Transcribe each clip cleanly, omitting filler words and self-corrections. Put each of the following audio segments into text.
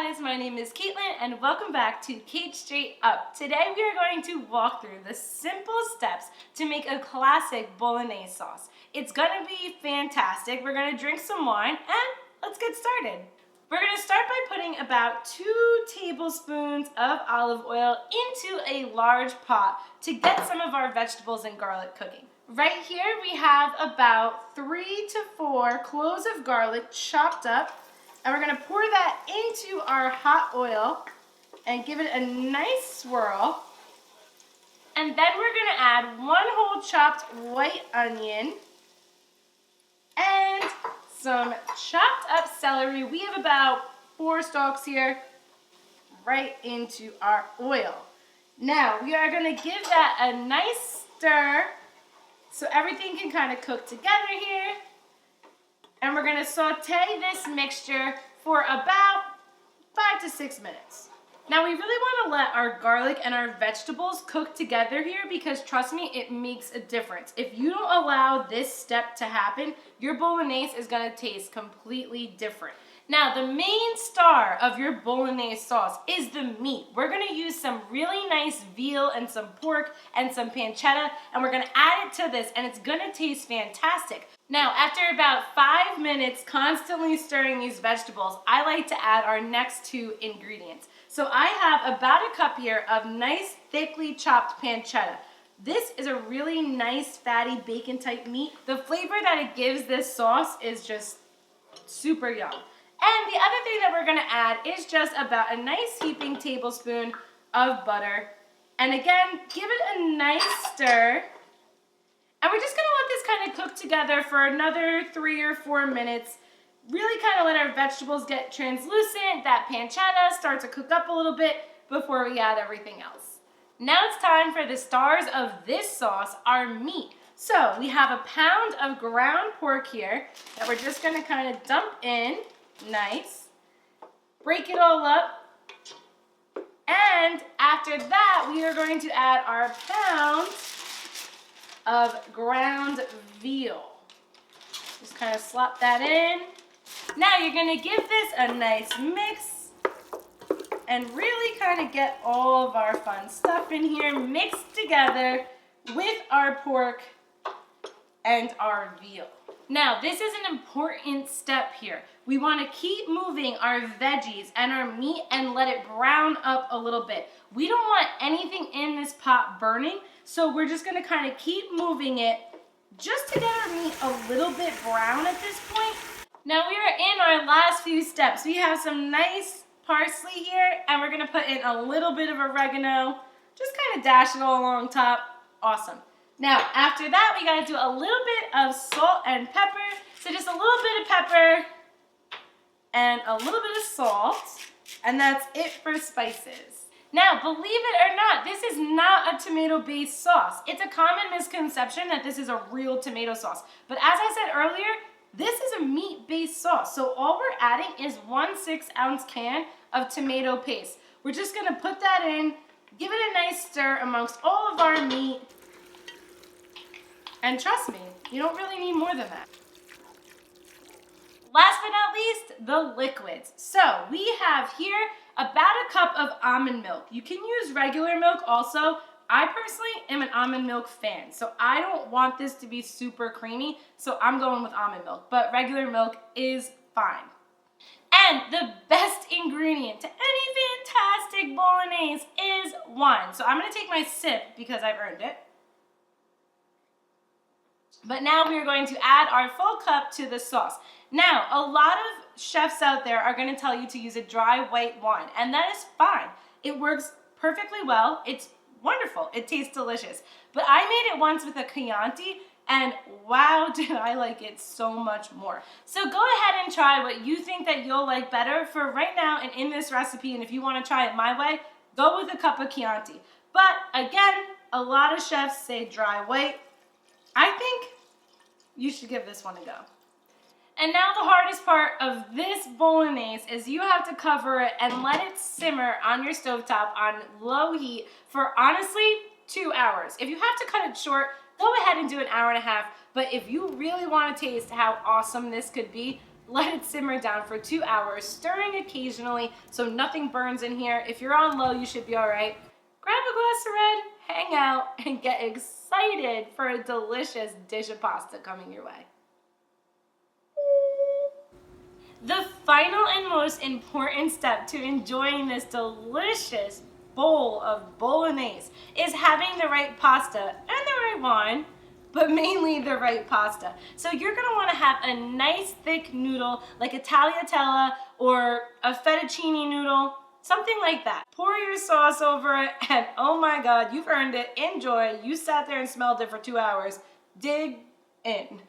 guys, my name is Caitlin and welcome back to Cait Straight Up. Today we are going to walk through the simple steps to make a classic Bolognese sauce. It's gonna be fantastic. We're gonna drink some wine and let's get started. We're gonna start by putting about 2 tablespoons of olive oil into a large pot to get some of our vegetables and garlic cooking. Right here we have about 3 to 4 cloves of garlic chopped up. And we're gonna pour that into our hot oil and give it a nice swirl. And then we're gonna add 1 whole chopped white onion and some chopped up celery. We have about 4 stalks here, right into our oil. Now we are gonna give that a nice stir so everything can kind of cook together here. And we're gonna saute this mixture for about 5 to 6 minutes. Now we really wanna let our garlic and our vegetables cook together here because trust me, it makes a difference. If you don't allow this step to happen, your Bolognese is gonna taste completely different. Now the main star of your Bolognese sauce is the meat. We're gonna use some really nice veal and some pork and some pancetta, and we're gonna add it to this and it's gonna taste fantastic. Now, after about 5 minutes constantly stirring these vegetables, I like to add our next 2 ingredients. So I have about a cup here of nice thickly chopped pancetta. This is a really nice fatty bacon type meat. The flavor that it gives this sauce is just super yum. And the other thing that we're gonna add is just about a nice heaping tablespoon of butter. And again, give it a nice stir. And we're just gonna let this kind of cook together for another 3 or 4 minutes. Really kind of let our vegetables get translucent, that pancetta start to cook up a little bit before we add everything else. Now it's time for the stars of this sauce, our meat. So we have a pound of ground pork here that we're just gonna kind of dump in, nice. Break it all up. And after that, we are going to add our pound of ground veal. Just kind of slop that in. Now you're gonna give this a nice mix and really kind of get all of our fun stuff in here mixed together with our pork and our veal. Now this is an important step here. We want to keep moving our veggies and our meat and let it brown up a little bit. We don't want anything in this pot burning, so we're just gonna kind of keep moving it just to get our meat a little bit brown at this point. Now we are in our last few steps. We have some nice parsley here and we're gonna put in a little bit of oregano, just kind of dash it all along top. Awesome. Now after that, we gotta do a little bit of salt and pepper. So just a little bit of pepper and a little bit of salt, and that's it for spices. Now, believe it or not, this is not a tomato-based sauce. It's a common misconception that this is a real tomato sauce. But as I said earlier, this is a meat-based sauce. So all we're adding is 1 6-ounce can of tomato paste. We're just gonna put that in, give it a nice stir amongst all of our meat. And trust me, you don't really need more than that. Last but not least, the liquids. So we have here about a cup of almond milk. You can use regular milk also. I personally am an almond milk fan, so I don't want this to be super creamy, so I'm going with almond milk, but regular milk is fine. And the best ingredient to any fantastic Bolognese is wine. So I'm gonna take my sip because I've earned it. But now we are going to add our full cup to the sauce. Now, a lot of chefs out there are going to tell you to use a dry white wine, and that is fine. It works perfectly well. It's wonderful. It tastes delicious. But I made it once with a Chianti, and wow, did I like it so much more. So go ahead and try what you think that you'll like better for right now and in this recipe, and if you want to try it my way, go with a cup of Chianti. But again, a lot of chefs say dry white. I think you should give this one a go. And now the hardest part of this Bolognese is you have to cover it and let it simmer on your stovetop on low heat for honestly 2 hours. If you have to cut it short, go ahead and do an hour and a half. But if you really want to taste how awesome this could be, let it simmer down for 2 hours, stirring occasionally so nothing burns in here. If you're on low, you should be all right. Grab a glass of red, hang out, and get excited for a delicious dish of pasta coming your way. The final and most important step to enjoying this delicious bowl of Bolognese is having the right pasta and the right wine, but mainly the right pasta. So you're gonna wanna have a nice thick noodle like a tagliatelle or a fettuccine noodle, something like that. Pour your sauce over it and oh my God, you've earned it. Enjoy. You sat there and smelled it for 2 hours. Dig in.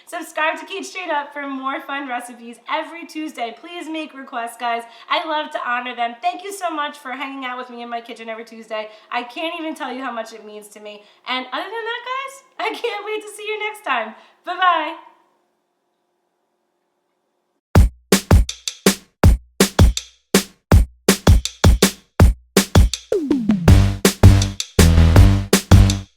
Subscribe to Cait Straight Up for more fun recipes every Tuesday. Please make requests, guys. I love to honor them. Thank you so much for hanging out with me in my kitchen every Tuesday. I can't even tell you how much it means to me. And other than that, guys, I can't wait to see you next time. Bye-bye.